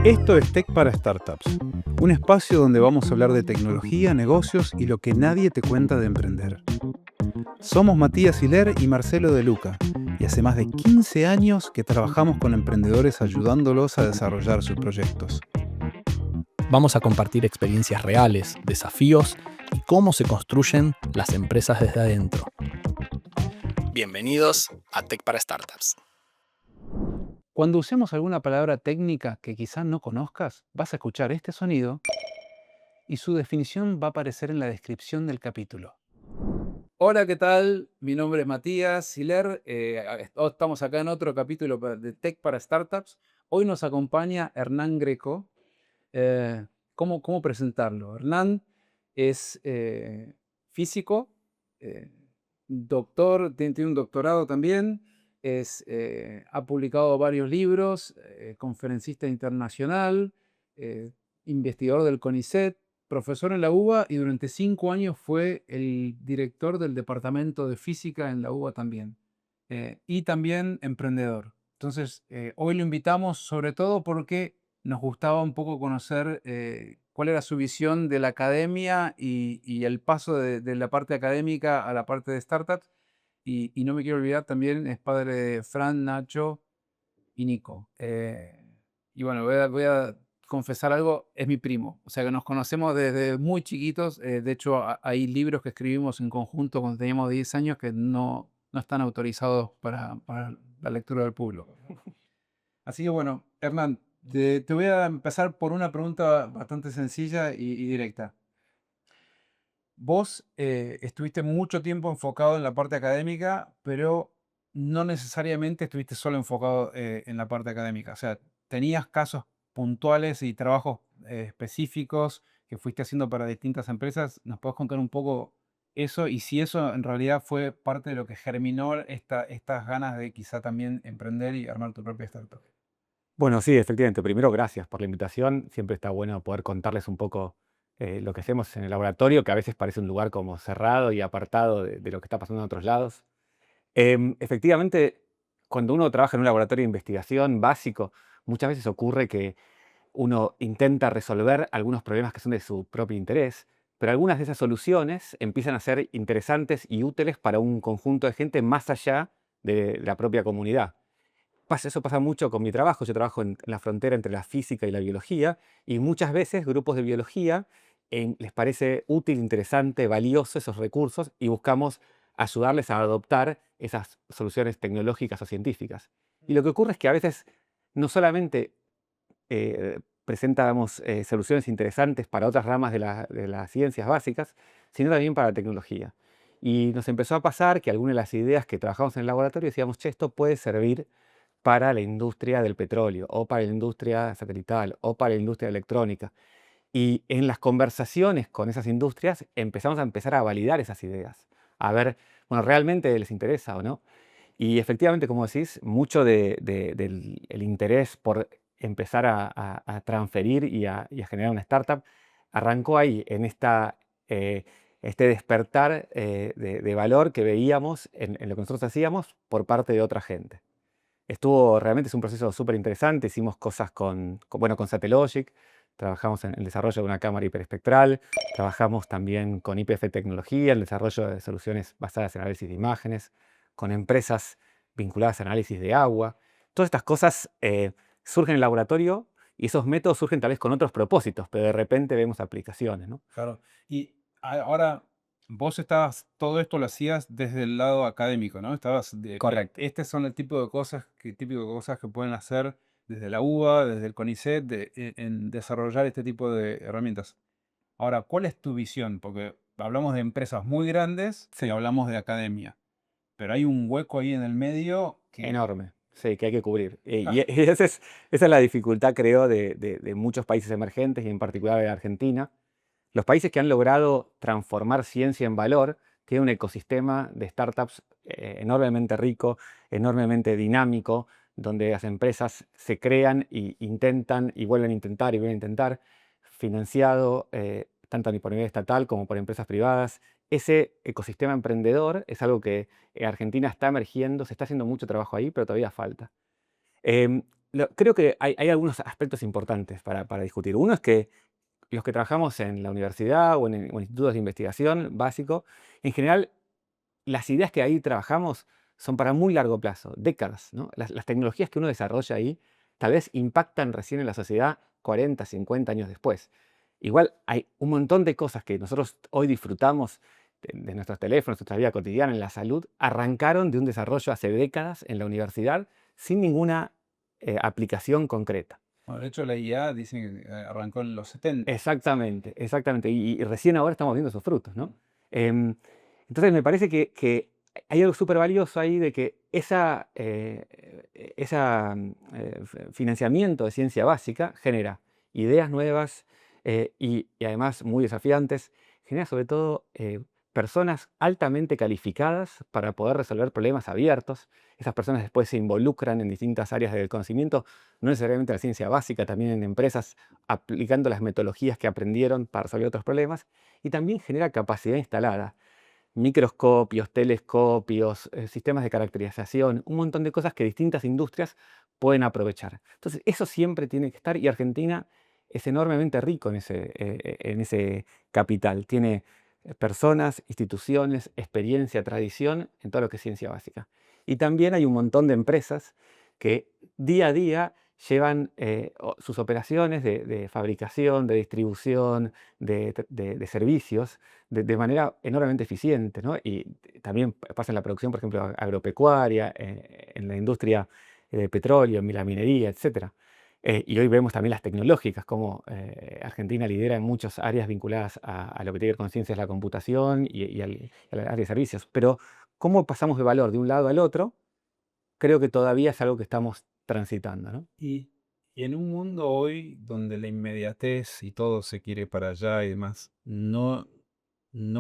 Esto es Tech para Startups, un espacio donde vamos a hablar de tecnología, negocios y lo que nadie te cuenta de emprender. Somos Matías Hiler y Marcelo De Luca, y hace más de 15 años que trabajamos con emprendedores ayudándolos a desarrollar sus proyectos. Vamos a compartir experiencias reales, desafíos y cómo se construyen las empresas desde adentro. Bienvenidos a Tech para Startups. Cuando usemos alguna palabra técnica que quizás no conozcas, vas a escuchar este sonido y su definición va a aparecer en la descripción del capítulo. Hola, ¿qué tal? Mi nombre es Matías Hiler. Estamos acá en otro capítulo de Tech para Startups. Hoy nos acompaña Hernán Greco. ¿Cómo presentarlo? Hernán es físico, doctor, tiene un doctorado también, ha publicado varios libros, conferencista internacional, investigador del CONICET, profesor en la UBA y durante 5 años fue el director del departamento de física en la UBA también. Y también emprendedor. Entonces, hoy lo invitamos sobre todo porque nos gustaba un poco conocer cuál era su visión de la academia y el paso de la parte académica a la parte de startups. Y no me quiero olvidar, también es padre de Fran, Nacho y Nico. Y bueno, voy a confesar algo, es mi primo. O sea que nos conocemos desde muy chiquitos. De hecho, hay libros que escribimos en conjunto cuando teníamos 10 años que no están autorizados para la lectura del público. Así que bueno, Hernán, te voy a empezar por una pregunta bastante sencilla y directa. Vos estuviste mucho tiempo enfocado en la parte académica, pero no necesariamente estuviste solo enfocado en la parte académica. O sea, tenías casos puntuales y trabajos específicos que fuiste haciendo para distintas empresas. ¿Nos podés contar un poco eso? Y si eso en realidad fue parte de lo que germinó estas ganas de quizá también emprender y armar tu propia startup. Bueno, sí, efectivamente. Primero, gracias por la invitación. Siempre está bueno poder contarles un poco lo que hacemos en el laboratorio, que a veces parece un lugar como cerrado y apartado de lo que está pasando en otros lados. Efectivamente, cuando uno trabaja en un laboratorio de investigación básico, muchas veces ocurre que uno intenta resolver algunos problemas que son de su propio interés, pero algunas de esas soluciones empiezan a ser interesantes y útiles para un conjunto de gente más allá de la propia comunidad. Eso pasa mucho con mi trabajo. Yo trabajo en la frontera entre la física y la biología y muchas veces grupos de biología les parece útil, interesante, valioso esos recursos y buscamos ayudarles a adoptar esas soluciones tecnológicas o científicas. Y lo que ocurre es que a veces no solamente presentamos soluciones interesantes para otras ramas de las ciencias básicas, sino también para la tecnología. Y nos empezó a pasar que algunas de las ideas que trabajamos en el laboratorio decíamos, che, esto puede servir para la industria del petróleo, o para la industria satelital, o para la industria electrónica. Y en las conversaciones con esas industrias empezamos a validar esas ideas, a ver, bueno, ¿realmente les interesa o no? Y efectivamente, como decís, mucho del el interés por empezar a transferir y a generar una startup arrancó ahí, en este despertar de valor que veíamos en lo que nosotros hacíamos por parte de otra gente. Realmente es un proceso súper interesante. Hicimos cosas con Satellogic, trabajamos en el desarrollo de una cámara hiperespectral, trabajamos también con IPF Tecnología, el desarrollo de soluciones basadas en análisis de imágenes, con empresas vinculadas a análisis de agua. Todas estas cosas surgen en el laboratorio y esos métodos surgen tal vez con otros propósitos, pero de repente vemos aplicaciones, ¿no? Claro. Y ahora, todo esto lo hacías desde el lado académico, ¿no? Correcto. Este son el tipo de cosas que pueden hacer desde la UBA, desde el CONICET, en desarrollar este tipo de herramientas. Ahora, ¿cuál es tu visión? Porque hablamos de empresas muy grandes y Sí. hablamos de academia, pero hay un hueco ahí en el medio que... Enorme, sí, que hay que cubrir. Y Ah, esa es la dificultad, creo, de muchos países emergentes y en particular de Argentina. Los países que han logrado transformar ciencia en valor tienen un ecosistema de startups enormemente rico, enormemente dinámico, donde las empresas se crean e intentan y vuelven a intentar y vuelven a intentar, financiado tanto por nivel estatal como por empresas privadas ese ecosistema emprendedor es algo que Argentina está emergiendo, se está haciendo mucho trabajo ahí, pero todavía falta. Creo que hay algunos aspectos importantes para discutir. Uno es que los que trabajamos en la universidad o en institutos de investigación básico, en general, las ideas que ahí trabajamos son para muy largo plazo, décadas, ¿no? Las tecnologías que uno desarrolla ahí tal vez impactan recién en la sociedad 40, 50 años después. Igual hay un montón de cosas que nosotros hoy disfrutamos de nuestros teléfonos, nuestra vida cotidiana, en la salud, arrancaron de un desarrollo hace décadas en la universidad sin ninguna aplicación concreta. Bueno, de hecho, la IA dicen que arrancó en los 70. Exactamente, exactamente. Y recién ahora estamos viendo sus frutos, ¿no? Em, entonces me parece que hay algo súper valioso ahí de que financiamiento de ciencia básica genera ideas nuevas y además muy desafiantes, genera sobre todo personas altamente calificadas para poder resolver problemas abiertos. Esas personas después se involucran en distintas áreas del conocimiento, no necesariamente la ciencia básica, también en empresas aplicando las metodologías que aprendieron para resolver otros problemas, y también genera capacidad instalada, microscopios, telescopios, sistemas de caracterización, un montón de cosas que distintas industrias pueden aprovechar. Entonces, eso siempre tiene que estar y Argentina es enormemente rico en ese capital. Tiene personas, instituciones, experiencia, tradición en todo lo que es ciencia básica. Y también hay un montón de empresas que día a día llevan sus operaciones de fabricación, de distribución, de servicios de manera enormemente eficiente, ¿no? Y también pasa en la producción, por ejemplo, agropecuaria, en la industria de petróleo, en la minería, etc. Y hoy vemos también las tecnológicas, como Argentina lidera en muchas áreas vinculadas a lo que tiene que ver con ciencias de la computación al área de servicios. Pero cómo pasamos de valor de un lado al otro, creo que todavía es algo que estamos transitando, ¿no? Y en un mundo hoy donde la inmediatez y todo se quiere para allá y demás, ¿no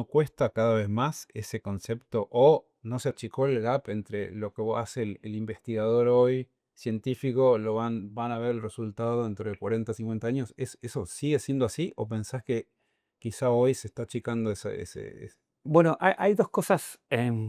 cuesta cada vez más ese concepto o no se achicó el gap entre lo que hace el investigador hoy, científico, van a ver el resultado dentro de 40, 50 años? ¿Eso sigue siendo así o pensás que quizá hoy se está achicando ese? Bueno, hay dos cosas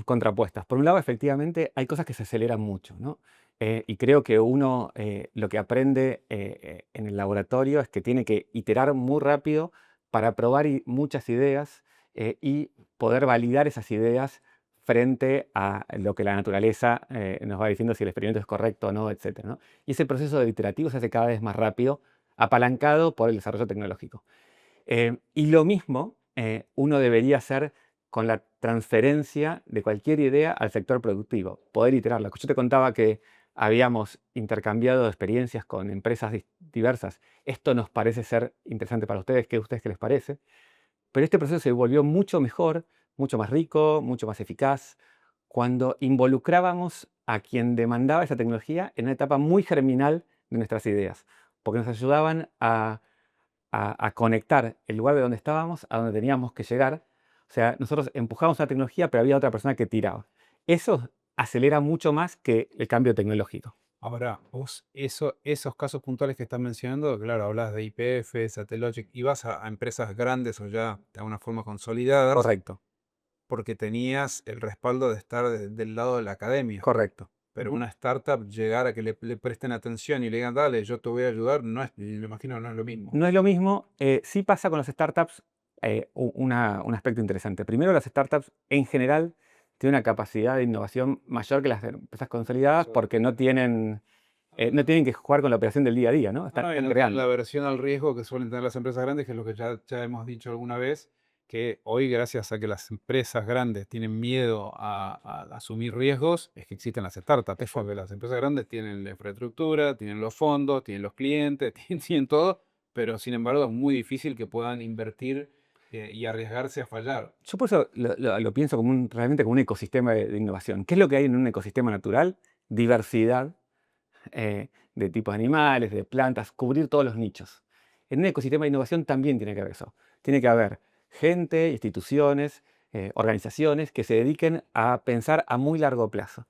contrapuestas. Por un lado, efectivamente, hay cosas que se aceleran mucho, ¿no? Y creo que uno lo que aprende en el laboratorio es que tiene que iterar muy rápido para probar muchas ideas y poder validar esas ideas frente a lo que la naturaleza nos va diciendo si el experimento es correcto o no, etcétera, ¿no? Y ese proceso de iterativo se hace cada vez más rápido, apalancado por el desarrollo tecnológico. Y lo mismo uno debería hacer con la transferencia de cualquier idea al sector productivo, poder iterarla. Yo te contaba que habíamos intercambiado experiencias con empresas diversas. Esto nos parece ser interesante para ustedes, ¿qué a ustedes qué les parece? Pero este proceso se volvió mucho mejor, mucho más rico, mucho más eficaz, cuando involucrábamos a quien demandaba esa tecnología en una etapa muy germinal de nuestras ideas, porque nos ayudaban a conectar el lugar de donde estábamos a donde teníamos que llegar. O sea, nosotros empujamos una tecnología, pero había otra persona que tiraba. Eso acelera mucho más que el cambio tecnológico. Ahora, vos, esos casos puntuales que estás mencionando, claro, hablas de IPF, Satellogic, y vas a empresas grandes o ya de alguna forma consolidadas, Correcto, porque tenías el respaldo de estar del lado de la academia. correcto. Pero Ujú. una startup, llegar a que le presten atención y le digan, dale, yo te voy a ayudar, no es, me imagino, no es lo mismo. No es lo mismo. Sí pasa con las startups un aspecto interesante. Primero, las startups en general tienen una capacidad de innovación mayor que las empresas consolidadas porque no tienen que jugar con la operación del día a día, ¿no? No, no, y Están no tienen la creando. versión al riesgo que suelen tener las empresas grandes, que es lo que ya hemos dicho alguna vez, que hoy, gracias a que las empresas grandes tienen miedo a asumir riesgos, es que existen las startups, porque las empresas grandes tienen la infraestructura, tienen los fondos, tienen los clientes, tienen todo, pero sin embargo es muy difícil que puedan invertir y arriesgarse a fallar. Yo por eso lo pienso realmente como un ecosistema de innovación. ¿Qué es lo que hay en un ecosistema natural? Diversidad de tipos de animales, de plantas, cubrir todos los nichos. En un ecosistema de innovación también tiene que haber eso. Tiene que haber gente, instituciones, organizaciones que se dediquen a pensar a muy largo plazo.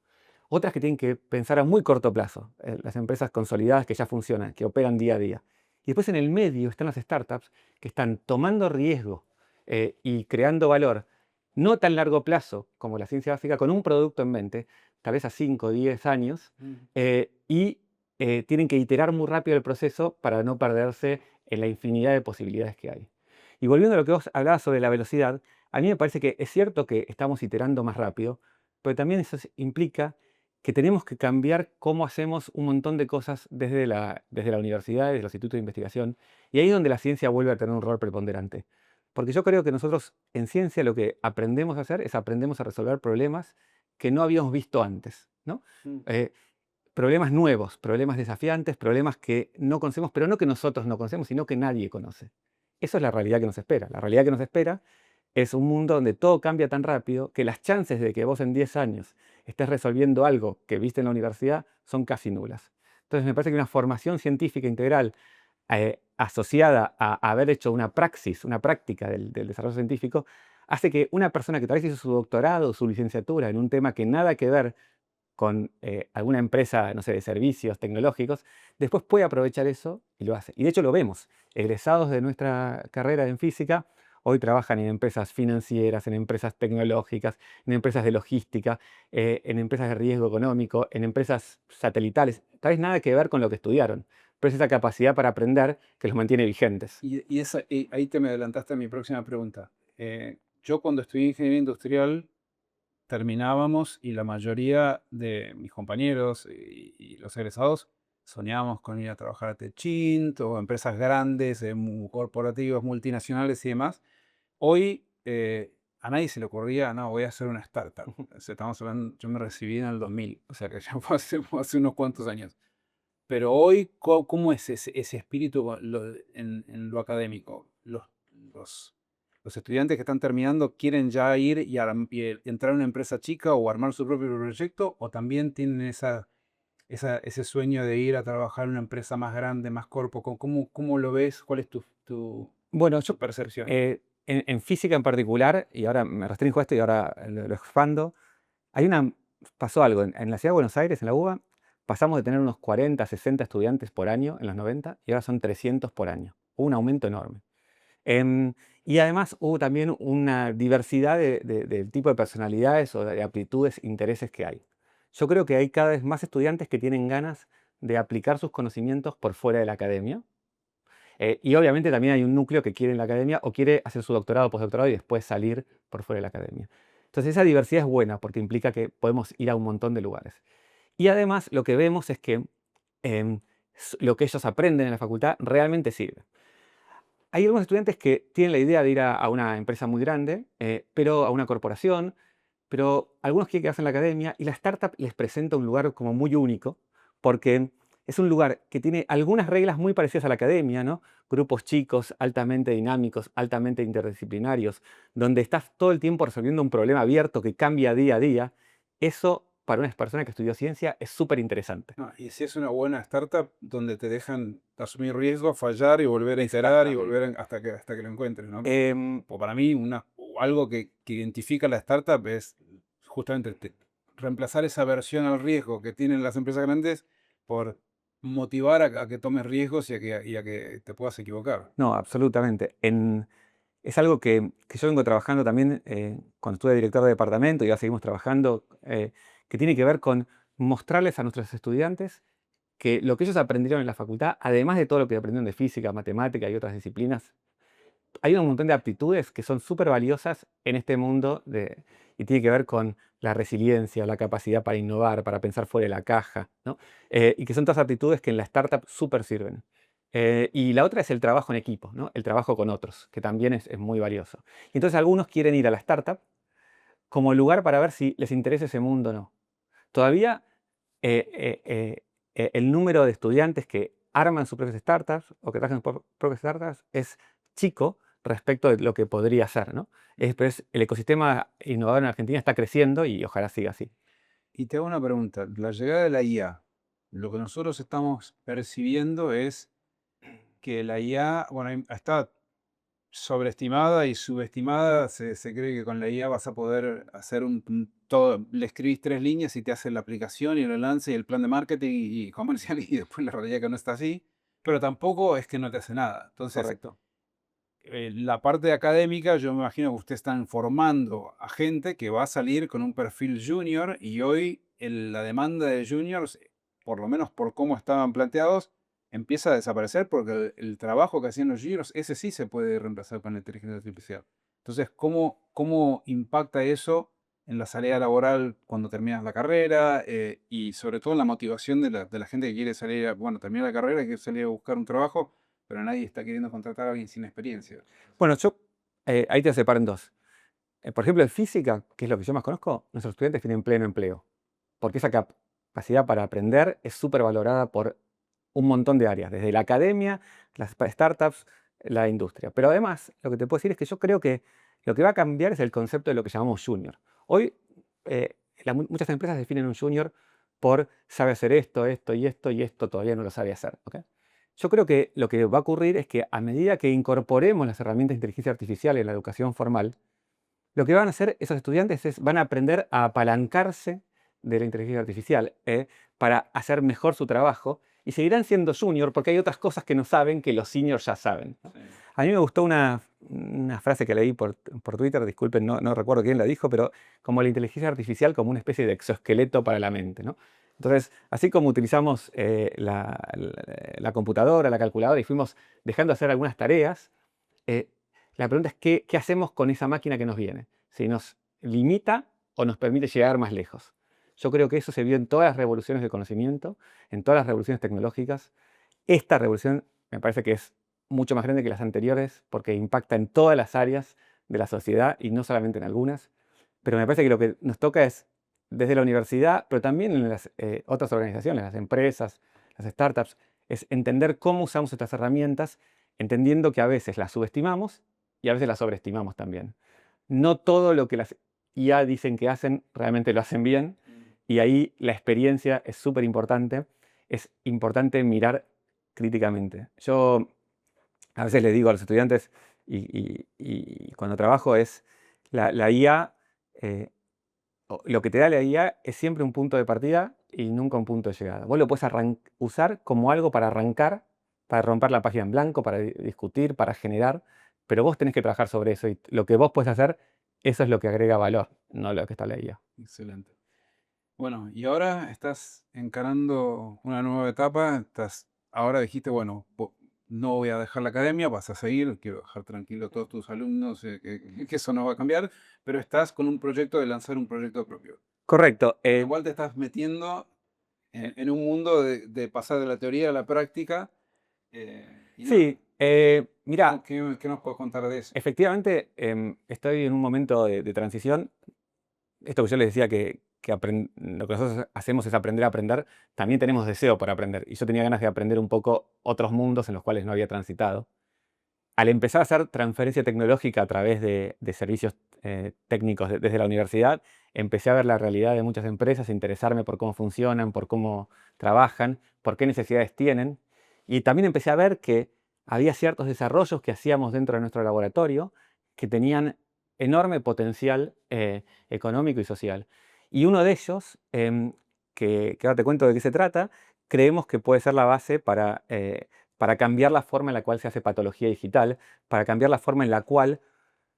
Otras que tienen que pensar a muy corto plazo. Las empresas consolidadas que ya funcionan, que operan día a día. Y después en el medio están las startups que están tomando riesgo y creando valor, no tan largo plazo como la ciencia básica, con un producto en mente, tal vez a 5 o 10 años, y tienen que iterar muy rápido el proceso para no perderse en la infinidad de posibilidades que hay. Y volviendo a lo que vos hablabas sobre la velocidad, a mí me parece que es cierto que estamos iterando más rápido, pero también eso implica que tenemos que cambiar cómo hacemos un montón de cosas desde la universidad, desde los institutos de investigación, y ahí es donde la ciencia vuelve a tener un rol preponderante. Porque yo creo que nosotros en ciencia lo que aprendemos a hacer es aprendemos a resolver problemas que no habíamos visto antes, ¿no? Eh, Problemas nuevos, problemas desafiantes, problemas que no conocemos, pero no que nosotros no conocemos, sino que nadie conoce. Eso es la realidad que nos espera. La realidad que nos espera es un mundo donde todo cambia tan rápido que las chances de que vos en 10 años estés resolviendo algo que viste en la universidad son casi nulas. Entonces me parece que una formación científica integral asociada a haber hecho una praxis, una práctica del desarrollo científico, hace que una persona que tal vez hizo su doctorado o su licenciatura en un tema que nada que ver con alguna empresa, no sé, de servicios tecnológicos, después puede aprovechar eso y lo hace. Y de hecho lo vemos. Egresados de nuestra carrera en física, hoy trabajan en empresas financieras, en empresas tecnológicas, en empresas de logística, en empresas de riesgo económico, en empresas satelitales. Tal vez nada que ver con lo que estudiaron, pero es esa capacidad para aprender que los mantiene vigentes. Y ahí te me adelantaste a mi próxima pregunta. Yo cuando estudié ingeniería industrial terminábamos y la mayoría de mis compañeros y los egresados soñábamos con ir a trabajar a Techint o empresas grandes, corporativas, multinacionales y demás. Hoy a nadie se le ocurría, no, voy a hacer una startup. O sea, estamos hablando, yo me recibí en el 2000, o sea que ya fue hace unos cuantos años. Pero hoy, ¿cómo es ese espíritu en lo académico? Los, los estudiantes que están terminando quieren ya ir y entrar a una empresa chica o armar su propio proyecto, o también tienen ese sueño de ir a trabajar en una empresa más grande, más corpo. ¿Cómo lo ves? ¿Cuál es Bueno, tu percepción? en física en particular, y ahora me restringo a esto y ahora lo expando, pasó algo. En la ciudad de Buenos Aires, en la UBA, pasamos de tener unos 40, 60 estudiantes por año en los 90 y ahora son 300 por año. Hubo un aumento enorme. Y además hubo también una diversidad del tipo de personalidades o de aptitudes, intereses que hay. Yo creo que hay cada vez más estudiantes que tienen ganas de aplicar sus conocimientos por fuera de la academia. Y obviamente también hay un núcleo que quiere en la academia o quiere hacer su doctorado o postdoctorado y después salir por fuera de la academia. Entonces esa diversidad es buena porque implica que podemos ir a un montón de lugares. Y además lo que vemos es que em, lo que ellos aprenden en la facultad realmente sirve. Hay algunos estudiantes que tienen la idea de ir a una empresa muy grande, pero a una corporación, pero algunos quieren quedarse en la academia y la startup les presenta un lugar como muy único, porque es un lugar que tiene algunas reglas muy parecidas a la academia, ¿no? Grupos chicos, altamente dinámicos, altamente interdisciplinarios, donde estás todo el tiempo resolviendo un problema abierto que cambia día a día. Eso, para una persona que estudió ciencia, es súper interesante. No, y si es una buena startup donde te dejan asumir riesgos, fallar y volver a iterar y volver hasta que lo encuentres, ¿no? O para mí, algo que identifica la startup es justamente reemplazar esa versión al riesgo que tienen las empresas grandes por motivar a que tomes riesgos y a que te puedas equivocar. No, absolutamente. Es algo que yo vengo trabajando también cuando estuve director de departamento y ahora seguimos trabajando, que tiene que ver con mostrarles a nuestros estudiantes que lo que ellos aprendieron en la facultad, además de todo lo que aprendieron de física, matemática y otras disciplinas, hay un montón de aptitudes que son súper valiosas en este mundo y tiene que ver con la resiliencia, la capacidad para innovar, para pensar fuera de la caja, ¿no? Y que son todas aptitudes que en la startup súper sirven. Y la otra es el trabajo en equipo, ¿no? El trabajo con otros, que también es muy valioso. Y entonces algunos quieren ir a la startup como lugar para ver si les interesa ese mundo o no. Todavía el número de estudiantes que arman sus propias startups o que trabajan sus propias startups es chico respecto de lo que podría ser, ¿no? Pero el ecosistema innovador en Argentina está creciendo y ojalá siga así. Y te hago una pregunta. La llegada de la IA, lo que nosotros estamos percibiendo es que la IA, bueno, está sobreestimada y subestimada. Se cree que con la IA vas a poder hacer todo. Le escribís 3 líneas y te hace la aplicación y el lance y el plan de marketing y comercial, y después la realidad es que no está así. Pero tampoco es que no te hace nada. Entonces, Correcto. la parte académica, yo me imagino que ustedes están formando a gente que va a salir con un perfil junior y hoy la demanda de juniors, por lo menos por cómo estaban planteados, empieza a desaparecer porque el trabajo que hacían los juniors, ese sí se puede reemplazar con la inteligencia artificial. Entonces, ¿cómo impacta eso en la salida laboral cuando terminas la carrera y sobre todo en la motivación de la gente que quiere salir, bueno, terminar la carrera y quiere salir a buscar un trabajo, pero nadie está queriendo contratar a alguien sin experiencia? Bueno, ahí te separo en dos. Por ejemplo, en física, que es lo que yo más conozco, nuestros estudiantes tienen pleno empleo, porque esa capacidad para aprender es súper valorada por un montón de áreas, desde la academia, las startups, la industria. Pero además, lo que te puedo decir es que yo creo que lo que va a cambiar es el concepto de lo que llamamos junior. Hoy, muchas empresas definen un junior por sabe hacer esto, esto y esto, y esto todavía no lo sabe hacer. ¿Ok? Yo creo que lo que va a ocurrir es que a medida que incorporemos las herramientas de inteligencia artificial en la educación formal, lo que van a hacer esos estudiantes es van a aprender a apalancarse de la inteligencia artificial para hacer mejor su trabajo y seguirán siendo junior porque hay otras cosas que no saben que los seniors ya saben, ¿no? Sí. A mí me gustó una frase que leí por Twitter, disculpen, no recuerdo quién la dijo, pero como la inteligencia artificial como una especie de exoesqueleto para la mente, ¿no? Entonces, así como utilizamos la computadora, la calculadora y fuimos dejando de hacer algunas tareas, eh, la pregunta es ¿qué hacemos con esa máquina que nos viene? ¿Si nos limita o nos permite llegar más lejos? Yo creo que eso se vio en todas las revoluciones del conocimiento, en todas las revoluciones tecnológicas. Esta revolución me parece que es mucho más grande que las anteriores porque impacta en todas las áreas de la sociedad y no solamente en algunas. Pero me parece que lo que nos toca es, desde la universidad, pero también en las otras organizaciones, las empresas, las startups, es entender cómo usamos estas herramientas, entendiendo que a veces las subestimamos y a veces las sobreestimamos también. No todo lo que las IA dicen que hacen realmente lo hacen bien y ahí la experiencia es súper importante. Es importante mirar críticamente. Yo a veces les digo a los estudiantes y cuando trabajo es la IA, lo que te da la IA es siempre un punto de partida y nunca un punto de llegada. Vos lo puedes usar como algo para arrancar, para romper la página en blanco, para discutir, para generar, pero vos tenés que trabajar sobre eso y lo que vos puedes hacer, eso es lo que agrega valor, no lo que está la IA. Excelente. Bueno, y ahora estás encarando una nueva etapa. Ahora dijiste, bueno, no voy a dejar la academia, vas a seguir, quiero dejar tranquilo a todos tus alumnos, que eso no va a cambiar, pero estás con un proyecto de lanzar un proyecto propio. Correcto. Igual te estás metiendo en un mundo de pasar de la teoría a la práctica. Y nada, Sí, mira, ¿qué nos puedes contar de eso? efectivamente estoy en un momento de transición. Esto que yo les decía lo que nosotros hacemos es aprender a aprender, también tenemos deseo por aprender. Y yo tenía ganas de aprender un poco otros mundos en los cuales no había transitado. Al empezar a hacer transferencia tecnológica a través de servicios técnicos desde la universidad, empecé a ver la realidad de muchas empresas, a interesarme por cómo funcionan, por cómo trabajan, por qué necesidades tienen. Y también empecé a ver que había ciertos desarrollos que hacíamos dentro de nuestro laboratorio que tenían enorme potencial económico y social. Y uno de ellos, que ahora te cuento de qué se trata, creemos que puede ser la base para cambiar la forma en la cual se hace patología digital, para cambiar la forma en la cual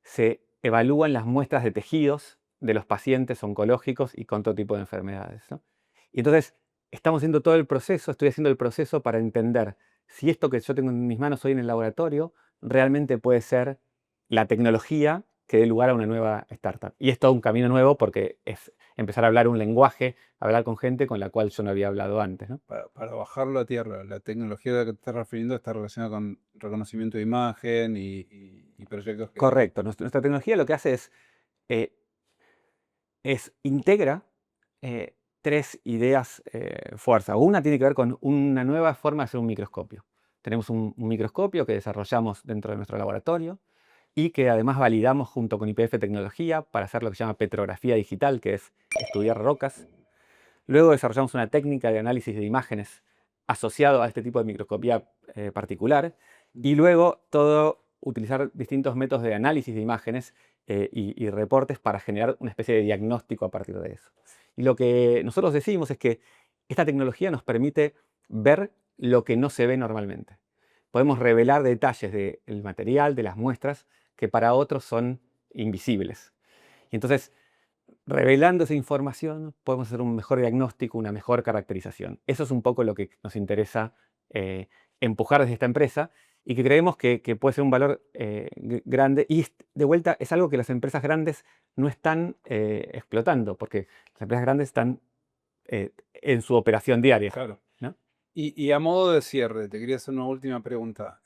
se evalúan las muestras de tejidos de los pacientes oncológicos y con todo tipo de enfermedades, ¿no? Y entonces estamos haciendo todo el proceso, estoy haciendo el proceso para entender si esto que yo tengo en mis manos hoy en el laboratorio realmente puede ser la tecnología que dé lugar a una nueva startup. Y es todo un camino nuevo porque es empezar a hablar un lenguaje, hablar con gente con la cual yo no había hablado antes, ¿no? Para bajarlo a tierra, la tecnología a la que te estás refiriendo está relacionada con reconocimiento de imagen y proyectos que... Correcto. Nuestra tecnología lo que hace eh, integra tres ideas fuerza. Una tiene que ver con una nueva forma de hacer un microscopio. Tenemos un microscopio que desarrollamos dentro de nuestro laboratorio y que además validamos junto con IPF Tecnología para hacer lo que se llama petrografía digital, que es estudiar rocas. Luego desarrollamos una técnica de análisis de imágenes asociado a este tipo de microscopía particular. Y luego utilizar distintos métodos de análisis de imágenes y reportes para generar una especie de diagnóstico a partir de eso. Y lo que nosotros decimos es que esta tecnología nos permite ver lo que no se ve normalmente. podemos revelar detalles del material, de las muestras, que para otros son invisibles. Y entonces, revelando esa información, podemos hacer un mejor diagnóstico, una mejor caracterización. Eso es un poco lo que nos interesa empujar desde esta empresa y que creemos que puede ser un valor grande. Y de vuelta, es algo que las empresas grandes no están explotando, porque las empresas grandes están en su operación diaria. Claro. ¿No? Y a modo de cierre, te quería hacer una última pregunta.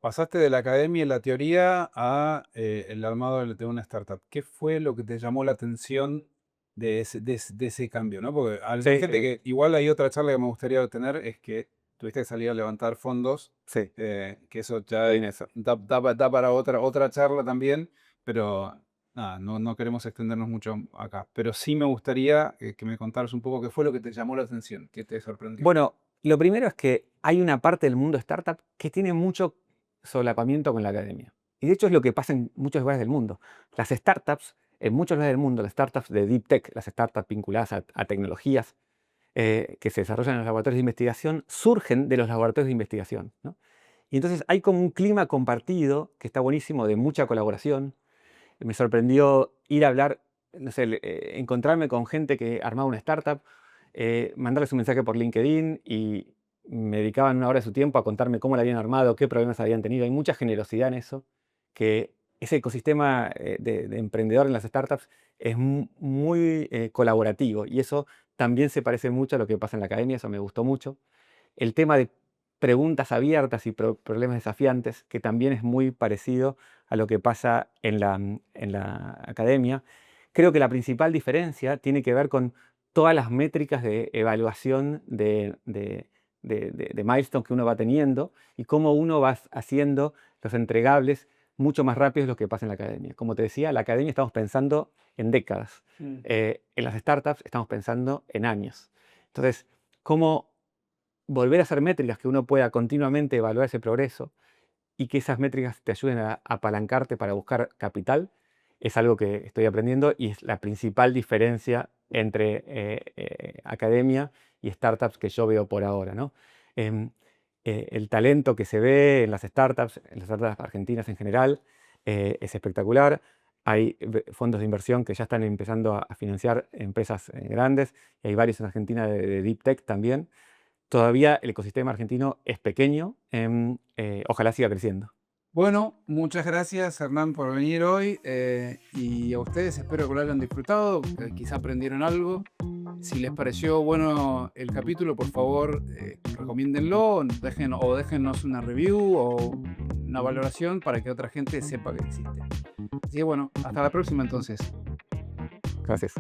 Pasaste de la academia y la teoría a el armado de una startup. ¿Qué fue lo que te llamó la atención de ese cambio, ¿no? Porque Sí, fíjate que igual hay otra charla que me gustaría tener, es que tuviste que salir a levantar fondos, sí. que eso ya En eso. da para otra charla también, pero nada, no queremos extendernos mucho acá. Pero sí me gustaría que me contaras un poco qué fue lo que te llamó la atención, qué te sorprendió. Bueno, lo primero es que hay una parte del mundo startup que tiene mucho solapamiento con la academia. Y de hecho es lo que pasa en muchos lugares del mundo. Las startups, en muchos lugares del mundo, las startups de deep tech, las startups vinculadas a tecnologías que se desarrollan en los laboratorios de investigación, surgen de los laboratorios de investigación, ¿no? Y entonces hay como un clima compartido que está buenísimo, de mucha colaboración. Me sorprendió ir a hablar, no sé, encontrarme con gente que armaba una startup, mandarles un mensaje por LinkedIn y me dedicaban una hora de su tiempo a contarme cómo la habían armado, qué problemas habían tenido. Hay mucha generosidad en eso, que ese ecosistema de emprendedor en las startups es muy colaborativo y eso también se parece mucho a lo que pasa en la academia, eso me gustó mucho. El tema de preguntas abiertas y problemas desafiantes, que también es muy parecido a lo que pasa en la academia. Creo que la principal diferencia tiene que ver con todas las métricas de evaluación de milestones que uno va teniendo y cómo uno va haciendo los entregables mucho más rápido de lo que pasa en la academia. Como te decía, en la academia estamos pensando en décadas. En las startups estamos pensando en años. Entonces, ¿cómo volver a hacer métricas que uno pueda continuamente evaluar ese progreso y que esas métricas te ayuden a apalancarte para buscar capital? Es algo que estoy aprendiendo y es la principal diferencia entre academia y startups que yo veo por ahora, ¿no? El talento que se ve en las startups argentinas en general, es espectacular. Hay fondos de inversión que ya están empezando a financiar empresas grandes y hay varios en Argentina de deep tech también. Todavía el ecosistema argentino es pequeño, ojalá siga creciendo. Bueno, muchas gracias Hernán por venir hoy y a ustedes espero que lo hayan disfrutado, quizá aprendieron algo. Si les pareció bueno el capítulo, por favor recomiéndenlo, déjennos una review o una valoración para que otra gente sepa que existe. Así que bueno, hasta la próxima entonces. Gracias.